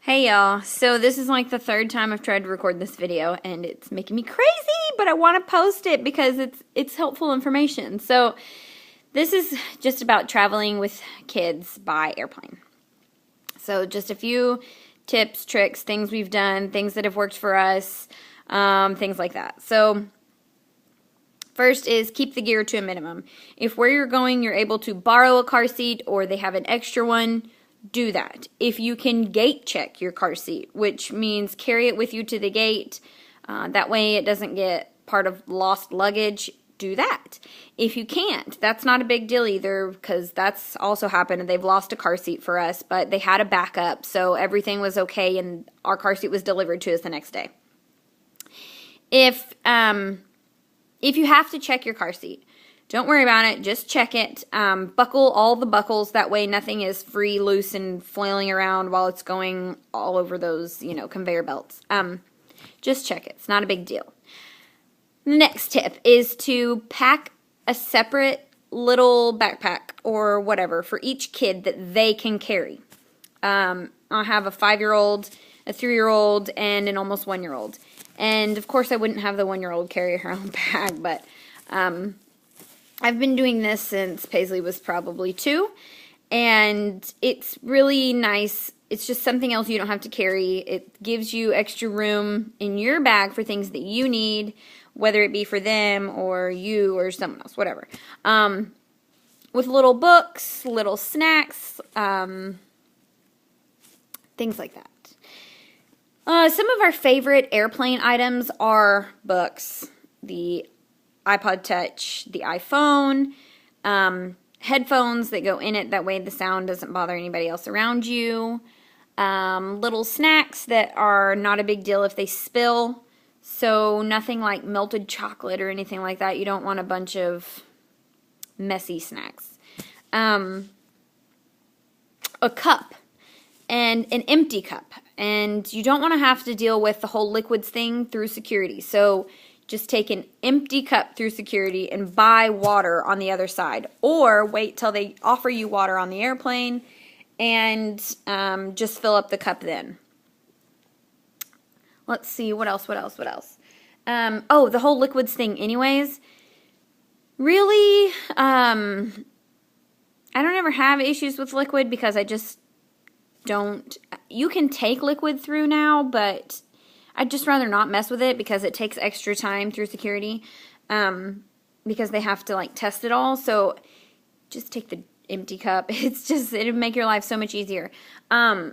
Hey y'all, so this is like the third time I've tried to record this video and it's making me crazy, but I want to post it because it's helpful information. So this is just about traveling with kids by airplane. So just a few tips, tricks, things we've done, things that have worked for us, things like that. So first is keep the gear to a minimum. If where you're going you're able to borrow a car seat or they have an extra one, do that. If you can gate check your car seat, which means carry it with you to the gate, that way it doesn't get part of lost luggage, do that. If you can't, that's not a big deal either, because that's also happened. They've lost a car seat for us, but they had a backup, so everything was okay, and our car seat was delivered to us the next day. If you have to check your car seat, don't worry about it. Just check it. Buckle all the buckles. That way nothing is free, loose, and flailing around while it's going all over those, conveyor belts. Just check it. It's not a big deal. The next tip is to pack a separate little backpack or whatever for each kid that they can carry. I have a 5-year-old, a 3-year-old, and an almost 1-year-old. And, of course, I wouldn't have the 1-year-old carry her own bag, but I've been doing this since Paisley was probably 2, and it's really nice. It's just something else you don't have to carry. It gives you extra room in your bag for things that you need, whether it be for them or you or someone else, whatever. With little books, little snacks, things like that. Some of our favorite airplane items are books, the iPod Touch, the iPhone, headphones that go in it, that way the sound doesn't bother anybody else around you, little snacks that are not a big deal if they spill, so nothing like melted chocolate or anything like that. You don't want a bunch of messy snacks. A cup and an empty cup, and you don't want to have to deal with the whole liquids thing through security, so just take an empty cup through security and buy water on the other side. Or wait till they offer you water on the airplane and just fill up the cup then. Let's see, what else? Oh, the whole liquids thing anyways. Really, I don't ever have issues with liquid because I just don't. You can take liquid through now, but I'd just rather not mess with it because it takes extra time through security because they have to test it all. So just take the empty cup. It'd make your life so much easier. Oh,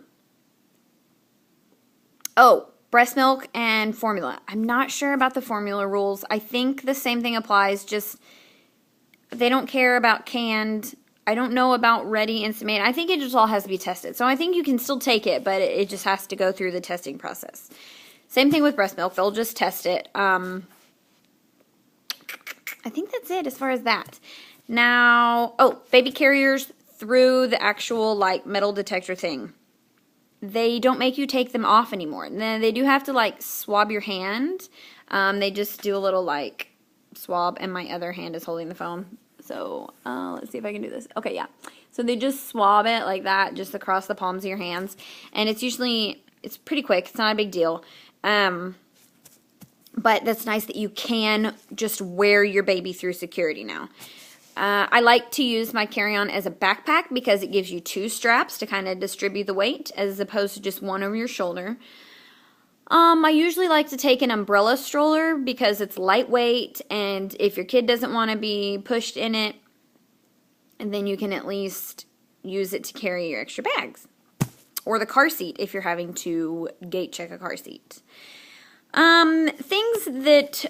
breast milk and formula. I'm not sure about the formula rules. I think the same thing applies, just they don't care about canned. I don't know about ready instant made. I think it just all has to be tested. So I think you can still take it, but it just has to go through the testing process. Same thing with breast milk. They'll just test it. I think that's it as far as that. Now, baby carriers through the actual, metal detector thing. They don't make you take them off anymore. Then they do have to, swab your hand. They just do a little, swab, and my other hand is holding the phone. So, let's see if I can do this. Okay, yeah. So they just swab it like that, just across the palms of your hands. And it's pretty quick. It's not a big deal. But that's nice that you can just wear your baby through security now. I like to use my carry-on as a backpack because it gives you 2 straps to kind of distribute the weight as opposed to just one over your shoulder. I usually like to take an umbrella stroller because it's lightweight, and if your kid doesn't want to be pushed in it, and then you can at least use it to carry your extra bags. Or the car seat if you're having to gate check a car seat. Things that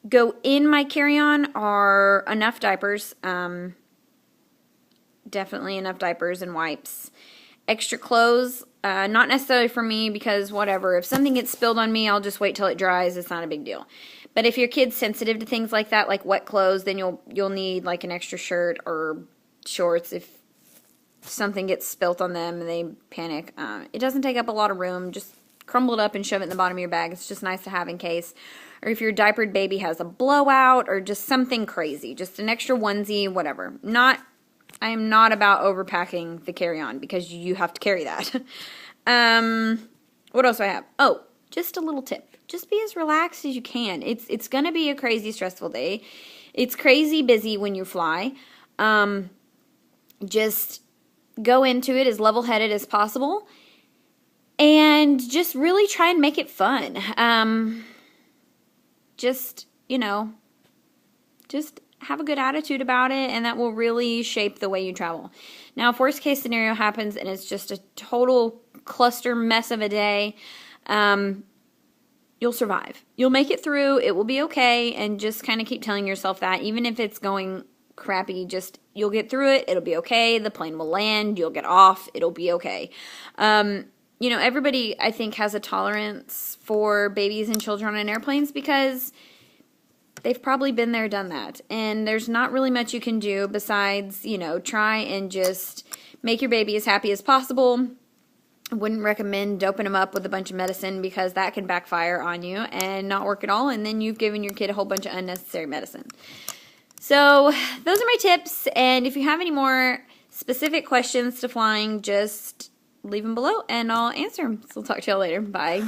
go in my carry-on are enough diapers. Definitely enough diapers and wipes. Extra clothes. Not necessarily for me because whatever. If something gets spilled on me, I'll just wait till it dries. It's not a big deal. But if your kid's sensitive to things like that, like wet clothes, then you'll need an extra shirt or shorts if something gets spilt on them and they panic. It doesn't take up a lot of room. Just crumble it up and shove it in the bottom of your bag. It's just nice to have in case. Or if your diapered baby has a blowout or just something crazy. Just an extra onesie, whatever. I am not about overpacking the carry-on because you have to carry that. What else do I have? Oh, just a little tip. Just be as relaxed as you can. It's going to be a crazy stressful day. It's crazy busy when you fly. Just go into it as level-headed as possible and just really try and make it fun. Just, you know, just have a good attitude about it, and that will really shape the way you travel. Now, if worst case scenario happens and it's just a total cluster mess of a day, you'll survive. You'll make it through. It will be okay, and just kind of keep telling yourself that. Even if it's going crappy, just you'll get through it. It'll be okay. The plane will land. You'll get off. It'll be okay. You know, everybody, I think, has a tolerance for babies and children on airplanes because they've probably been there, done that. And there's not really much you can do besides, you know, try and just make your baby as happy as possible. I wouldn't recommend doping them up with a bunch of medicine because that can backfire on you and not work at all. And then you've given your kid a whole bunch of unnecessary medicine. So those are my tips. And if you have any more specific questions to flying, just leave them below and I'll answer them. So I'll talk to y'all later. Bye.